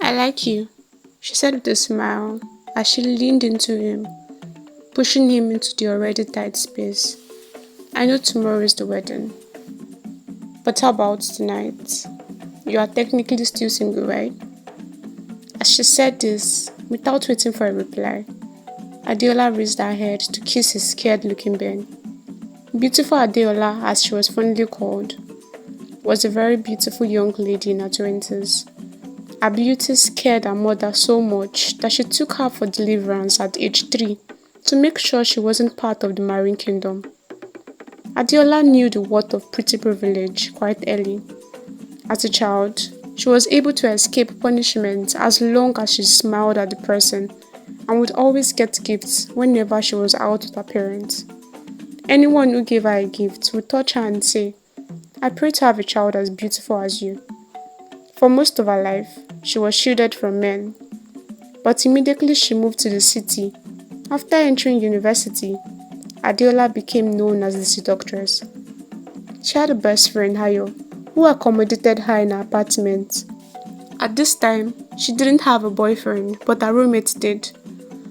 I like you, she said with a smile as she leaned into him, pushing him into the already tight space. I know tomorrow is the wedding, but how about tonight? You are technically still single, right? As she said this, without waiting for a reply, Adeola raised her head to kiss his scared looking Ben. Beautiful Adeola, as she was fondly called, was a very beautiful young lady in her 20s. Her beauty scared her mother so much that she took her for deliverance at age 3 to make sure she wasn't part of the marine kingdom. Adeola knew the worth of pretty privilege quite early. As a child, she was able to escape punishment as long as she smiled at the person and would always get gifts whenever she was out with her parents. Anyone who gave her a gift would touch her and say, I pray to have a child as beautiful as you. For most of her life, she was shielded from men. But immediately she moved to the city. After entering university, Adeola became known as the seductress. She had a best friend, Hayo, who accommodated her in her apartment. At this time, she didn't have a boyfriend, but her roommates did.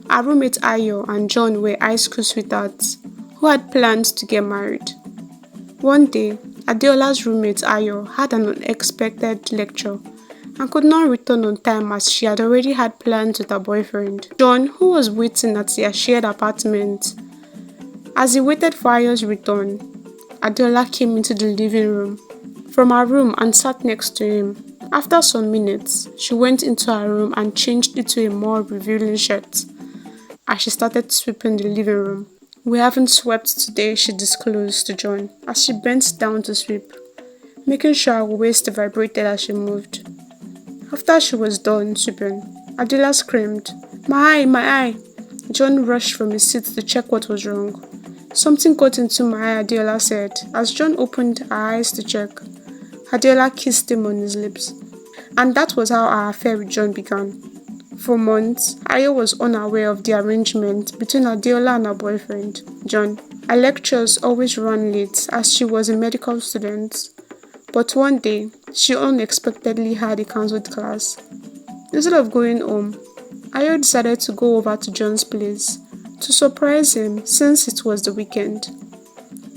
Her roommate Ayo and John were high school sweethearts who had plans to get married. One day, Adeola's roommate Ayo had an unexpected lecture and could not return on time as she had already had plans with her boyfriend, John, who was waiting at their shared apartment. As he waited for Ayo's return, Adeola came into the living room from her room and sat next to him. After some minutes, she went into her room and changed into a more revealing shirt. As she started sweeping the living room, we haven't swept today, she disclosed to John as she bent down to sweep, making sure her waist vibrated as she moved. After she was done sweeping, Adela screamed, My eye, my eye! John rushed from his seat to check what was wrong. Something got into my eye, Adela said, as John opened her eyes to check. Adela kissed him on his lips. And that was how our affair with John began. For months, Ayo was unaware of the arrangement between Adeola and her boyfriend, John. Her lectures always ran late as she was a medical student. But one day, she unexpectedly had a cancelled class. Instead of going home, Ayo decided to go over to John's place to surprise him since it was the weekend.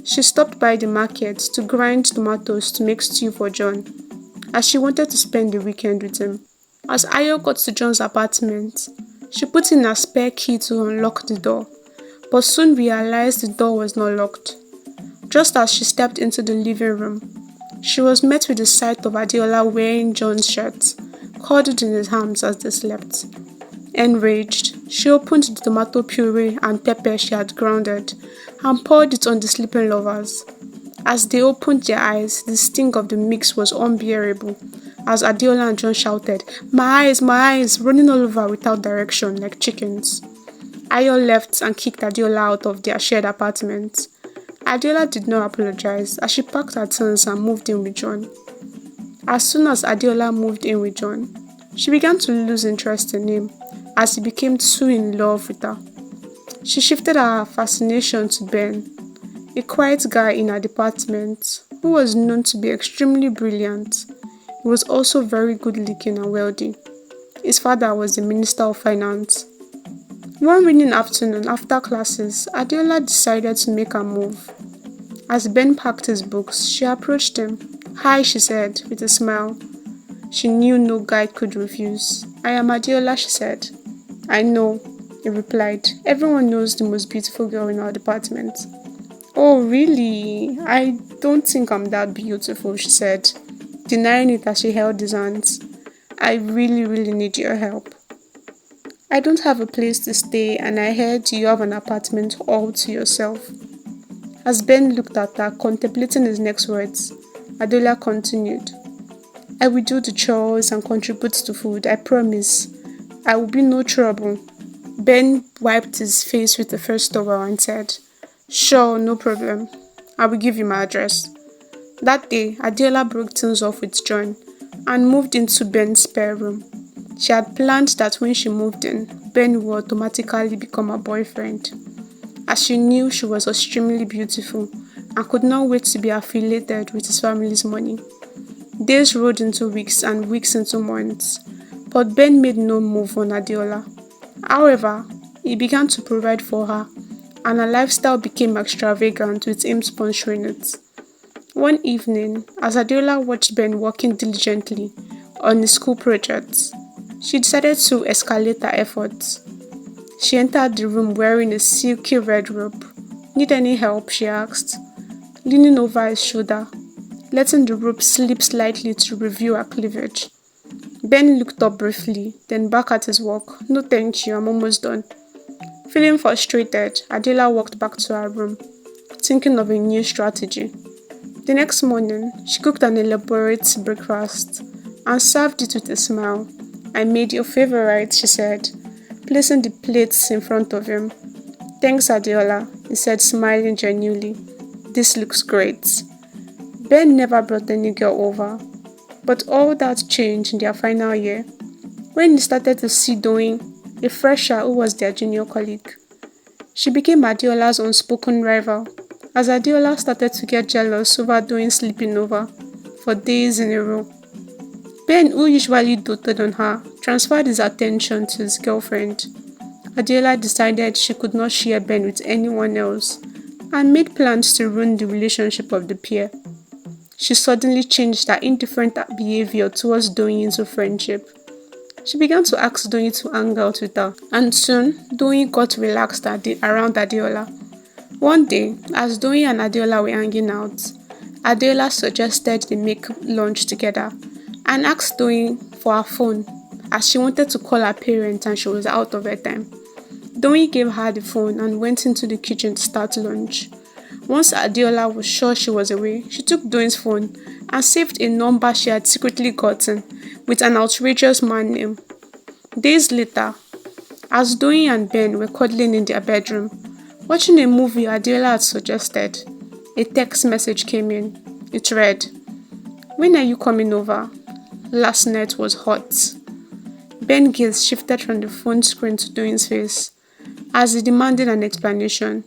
She stopped by the market to grind tomatoes to make stew for John, as she wanted to spend the weekend with him. As Ayo got to John's apartment, she put in her spare key to unlock the door, but soon realized the door was not locked. Just as she stepped into the living room, she was met with the sight of Adeola wearing John's shirt, cuddled in his arms as they slept. Enraged, she opened the tomato puree and pepper she had grounded and poured it on the sleeping lovers. As they opened their eyes, the sting of the mix was unbearable as Adeola and John shouted, my eyes, running all over without direction like chickens. Ayo left and kicked Adeola out of their shared apartment. Adeola did not apologize as she packed her things and moved in with John. As soon as Adeola moved in with John, she began to lose interest in him as he became too in love with her. She shifted her fascination to Ben, a quiet guy in her department who was known to be extremely brilliant. He was also very good-looking and wealthy. His father was the Minister of Finance. One rainy afternoon after classes, Adeola decided to make a move. As Ben packed his books, she approached him. Hi, she said, with a smile. She knew no guy could refuse. I am Adeola, she said. I know, he replied. Everyone knows the most beautiful girl in our department. Oh, really? I don't think I'm that beautiful, she said, denying it as she held his hands. I really need your help. I don't have a place to stay and I heard you have an apartment all to yourself. As Ben looked at her, contemplating his next words, Adeola continued. I will do the chores and contribute to food, I promise. I will be no trouble. Ben wiped his face with the first towel and said, Sure, no problem. I will give you my address. That day, Adeola broke things off with John and moved into Ben's spare room. She had planned that when she moved in, Ben would automatically become her boyfriend, as she knew she was extremely beautiful and could not wait to be affiliated with his family's money. Days rolled into weeks and weeks into months. But Ben made no move on Adiola. However, he began to provide for her, and her lifestyle became extravagant with him sponsoring it. One evening, as Adiola watched Ben working diligently on his school projects, she decided to escalate her efforts. She entered the room wearing a silky red robe. "Need any help?" she asked, leaning over his shoulder, letting the robe slip slightly to reveal her cleavage. Ben looked up briefly, then back at his work. "No thank you, I'm almost done." Feeling frustrated, Adela walked back to her room, thinking of a new strategy. The next morning, she cooked an elaborate breakfast and served it with a smile. "I made your favorite," she said, placing the plates in front of him. "Thanks, Adiola," he said, smiling genuinely. "This looks great." Ben never brought any girl over, but all that changed in their final year, when he started to see Doing, a fresher who was their junior colleague. She became Adiola's unspoken rival, as Adiola started to get jealous over Doing sleeping over for days in a row. Ben, who usually doted on her, transferred his attention to his girlfriend. Adiola decided she could not share Ben with anyone else and made plans to ruin the relationship of the pair. She suddenly changed her indifferent behavior towards Doyin into friendship. She began to ask Doyin to hang out with her, and soon Doyin got relaxed around Adiola. One day, as Doyin and Adiola were hanging out, Adiola suggested they make lunch together and asked Doyin for her phone as she wanted to call her parents and she was out of her time. Doyin gave her the phone and went into the kitchen to start lunch. Once Adiola was sure she was away, she took Doyin's phone and saved a number she had secretly gotten with an outrageous man name. Days later, as Doyin and Ben were cuddling in their bedroom, watching a movie Adiola had suggested, a text message came in. It read, "When are you coming over? Last night was hot." Ben's gaze shifted from the phone screen to Doyin's face as he demanded an explanation.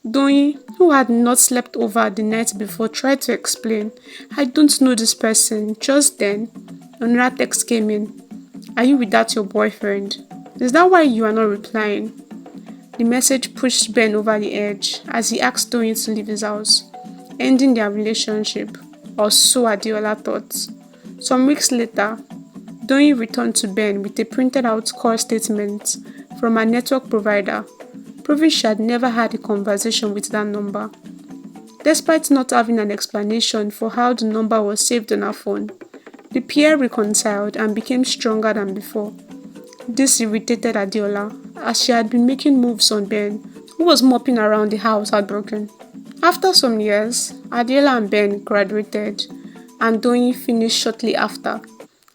Doyin, who had not slept over the night before, tried to explain. "I don't know this person." Just then, another text came in. "Are you without your boyfriend? Is that why you are not replying?" The message pushed Ben over the edge as he asked Doyin to leave his house, ending their relationship, or so Adiola thought. Some weeks later, Doyin returned to Ben with a printed out call statement from her network provider, proving she had never had a conversation with that number. Despite not having an explanation for how the number was saved on her phone, the pair reconciled and became stronger than before. This irritated Adiola, as she had been making moves on Ben, who was mopping around the house heartbroken. After some years, Adiola and Ben graduated, and Doyin finished shortly after.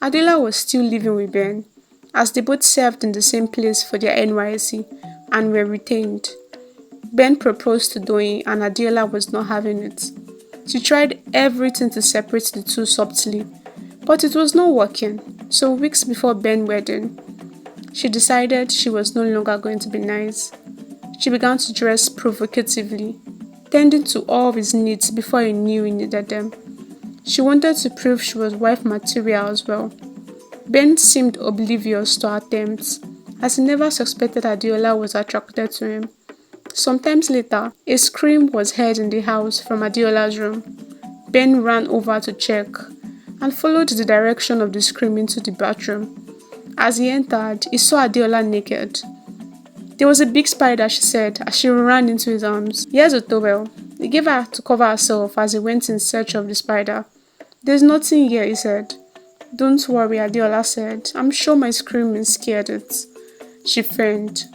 Adiola was still living with Ben, as they both served in the same place for their NYC and were retained. Ben proposed to Doyin and Adiola was not having it. She tried everything to separate the two subtly, but it was not working. So weeks before Ben's wedding, she decided she was no longer going to be nice. She began to dress provocatively, tending to all of his needs before he knew he needed them. She wanted to prove she was wife material as well. Ben seemed oblivious to her attempts, as he never suspected Adiola was attracted to him. Sometimes later, a scream was heard in the house from Adiola's room. Ben ran over to check and followed the direction of the scream into the bathroom. As he entered, he saw Adiola naked. "There was a big spider," she said as she ran into his arms. "Here's a towel." He gave her to cover herself as he went in search of the spider. "There's nothing here," he said. "Don't worry," Adiola said. "I'm sure my screaming scared it." She feigned.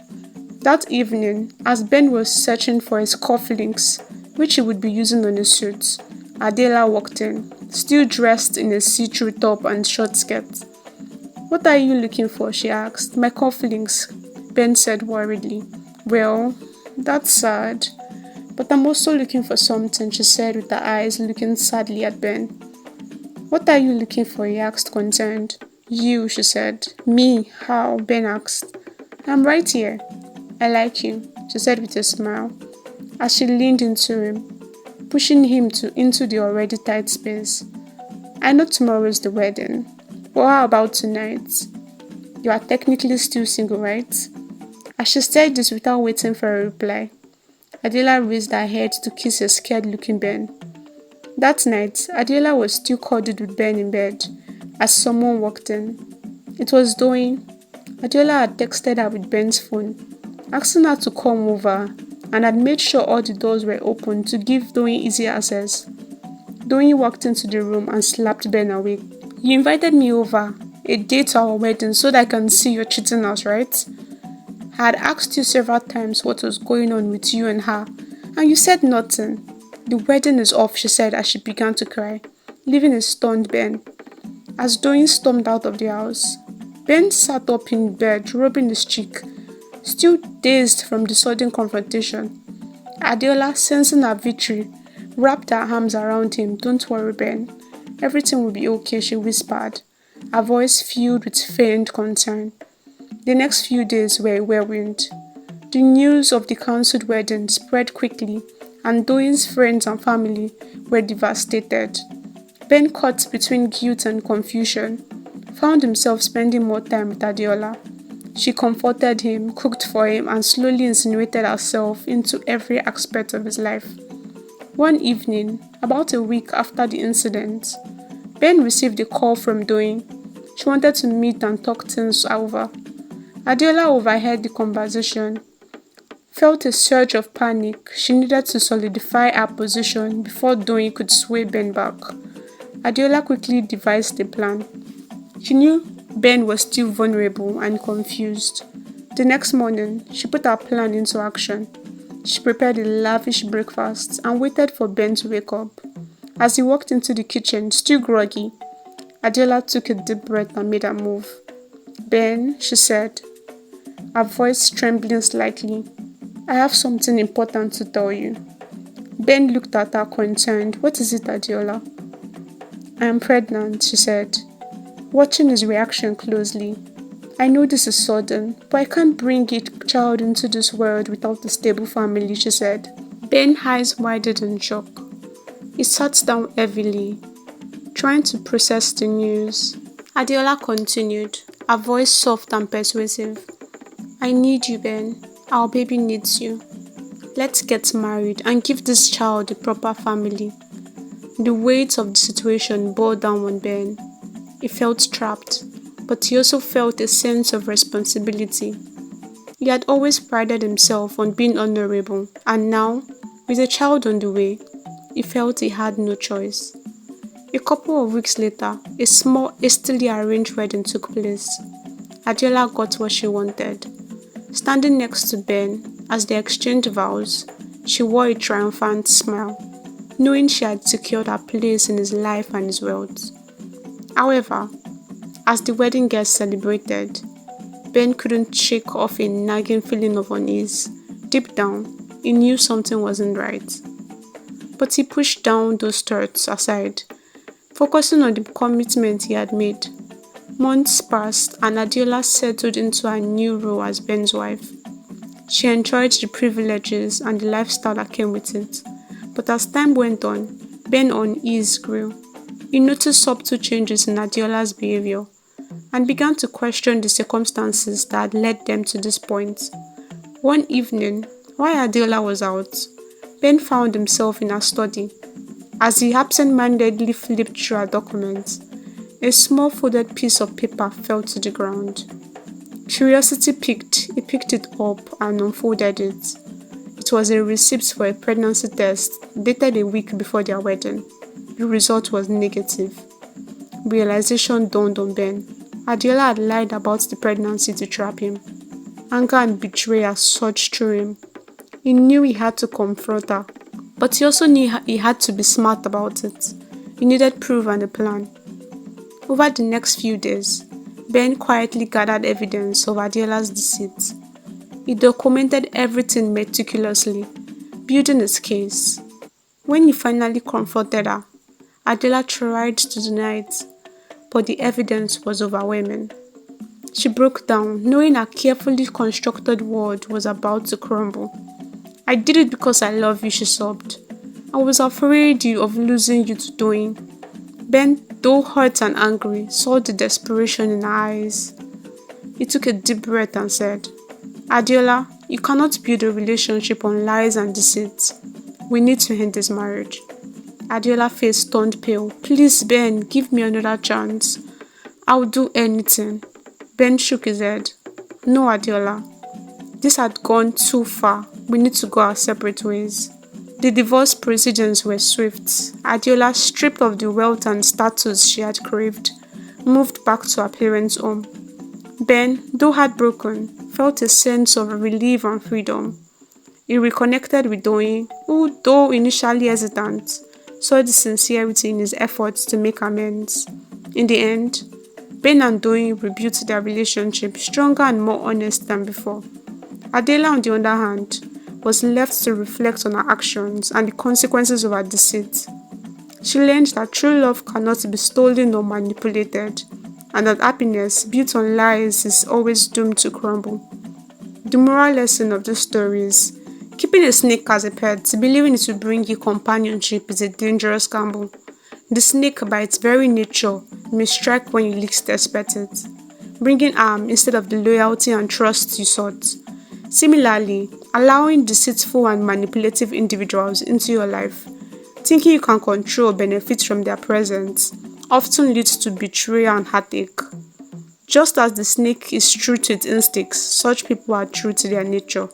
That evening, as Ben was searching for his cufflinks, which he would be using on his suit, Adela walked in, still dressed in a see-through top and short skirt. "What are you looking for?" she asked. "My cufflinks," Ben said worriedly. "Well, that's sad. But I'm also looking for something," she said with her eyes looking sadly at Ben. "What are you looking for?" he asked, concerned. "You," she said. "Me? How?" Ben asked. "I'm right here." "I like you," she said with a smile, as she leaned into him, pushing him into the already tight space. "I know tomorrow is the wedding, but how about tonight?" You are technically still single, right? As she said this without waiting for a reply, Adela raised her head to kiss a scared looking Ben. That night, Adela was still cuddled with Ben in bed as someone walked in. It was Doyin. Adela had texted her with Ben's phone, asking her to come over, and had made sure all the doors were open to give Doyin easy access. Doyin walked into the room and slapped Ben awake. You invited me over a day to our wedding so that I can see your cheating house, right? I had asked you several times what was going on with you and her, and you said nothing. The wedding is off, she said as she began to cry, leaving a stunned Ben. As Doyin stormed out of the house, Ben sat up in bed, rubbing his cheek, still dazed from the sudden confrontation. Adela, sensing her victory, wrapped her arms around him. Don't worry, Ben. Everything will be okay, she whispered, her voice filled with feigned concern. The next few days were a whirlwind. The news of the cancelled wedding spread quickly, and Doyin's friends and family were devastated. Ben, caught between guilt and confusion, found himself spending more time with Adiola. She comforted him, cooked for him, and slowly insinuated herself into every aspect of his life. One evening, about a week after the incident, Ben received a call from Doyin. She wanted to meet and talk things over. Adiola overheard the conversation, felt a surge of panic. She needed to solidify her position before Doyin could sway Ben back. Adiola quickly devised a plan. She knew Ben was still vulnerable and confused. The next morning, she put her plan into action. She prepared a lavish breakfast and waited for Ben to wake up. As he walked into the kitchen, still groggy, Adiola took a deep breath and made a move. Ben, she said, her voice trembling slightly, I have something important to tell you. Ben looked at her concerned. What is it, Adiola? I am pregnant, she said, watching his reaction closely. I know this is sudden, but I can't bring a child into this world without a stable family, she said. Ben's eyes widened in shock. He sat down heavily, trying to process the news. Adiola continued, her voice soft and persuasive. I need you, Ben. Our baby needs you. Let's get married and give this child a proper family. The weight of the situation bore down on Ben. He felt trapped, but he also felt a sense of responsibility. He had always prided himself on being honorable, and now, with a child on the way, he felt he had no choice. A couple of weeks later, a small, hastily arranged wedding took place. Adiola got what she wanted. Standing next to Ben, as they exchanged vows, she wore a triumphant smile, knowing she had secured her place in his life and his wealth. However, as the wedding guests celebrated, Ben couldn't shake off a nagging feeling of unease. Deep down, he knew something wasn't right. But he pushed down those thoughts aside, focusing on the commitment he had made. Months passed and Adiola settled into her new role as Ben's wife. She enjoyed the privileges and the lifestyle that came with it. But as time went on, Ben's unease grew. He noticed subtle changes in Adiola's behavior and began to question the circumstances that had led them to this point. One evening, while Adiola was out, Ben found himself in her study. As he absent-mindedly flipped through her documents, a small folded piece of paper fell to the ground. Curiosity piqued, he picked it up and unfolded it. It was a receipt for a pregnancy test dated a week before their wedding. The result was negative. Realization dawned on Ben. Adiola had lied about the pregnancy to trap him. Anger and betrayal surged through him. He knew he had to confront her, but he also knew he had to be smart about it. He needed proof and a plan. Over the next few days, Ben quietly gathered evidence of Adiola's deceit. He documented everything meticulously, building his case. When he finally confronted her, Adiola tried to deny it, but the evidence was overwhelming. She broke down, knowing her carefully constructed world was about to crumble. I did it because I love you, she sobbed. I was afraid of losing you to Doyin. Ben, though hurt and angry, saw the desperation in her eyes. He took a deep breath and said, Adiola, you cannot build a relationship on lies and deceit. We need to end this marriage. Adiola's face turned pale. Please, Ben, give me another chance. I'll do anything. Ben shook his head. No, Adiola. This had gone too far. We need to go our separate ways. The divorce proceedings were swift. Adiola, stripped of the wealth and status she had craved, moved back to her parents' home. Ben, though heartbroken, felt a sense of relief and freedom. He reconnected with Doyin, who, though initially hesitant, saw the sincerity in his efforts to make amends. In the end, Ben and Doyin rebuilt their relationship stronger and more honest than before. Adela, on the other hand, was left to reflect on her actions and the consequences of her deceit. She learned that true love cannot be stolen or manipulated, and that happiness built on lies is always doomed to crumble. The moral lesson of this story is keeping a snake as a pet, believing it will bring you companionship, is a dangerous gamble. The snake, by its very nature, may strike when you least expect it, bringing harm instead of the loyalty and trust you sought. Similarly, allowing deceitful and manipulative individuals into your life, thinking you can control or benefit from their presence, often leads to betrayal and heartache. Just as the snake is true to its instincts, such people are true to their nature.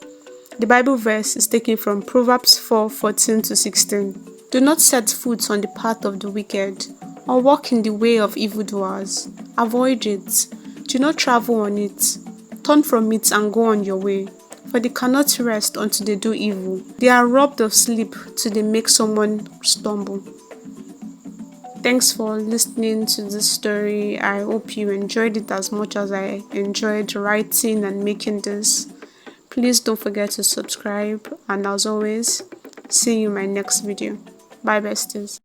The Bible verse is taken from Proverbs 4:14-16. Do not set foot on the path of the wicked, or walk in the way of evildoers. Avoid it. Do not travel on it. Turn from it and go on your way. For they cannot rest until they do evil. They are robbed of sleep till they make someone stumble. Thanks for listening to this story. I hope you enjoyed it as much as I enjoyed writing and making this. Please don't forget to subscribe, and as always, see you in my next video. Bye besties.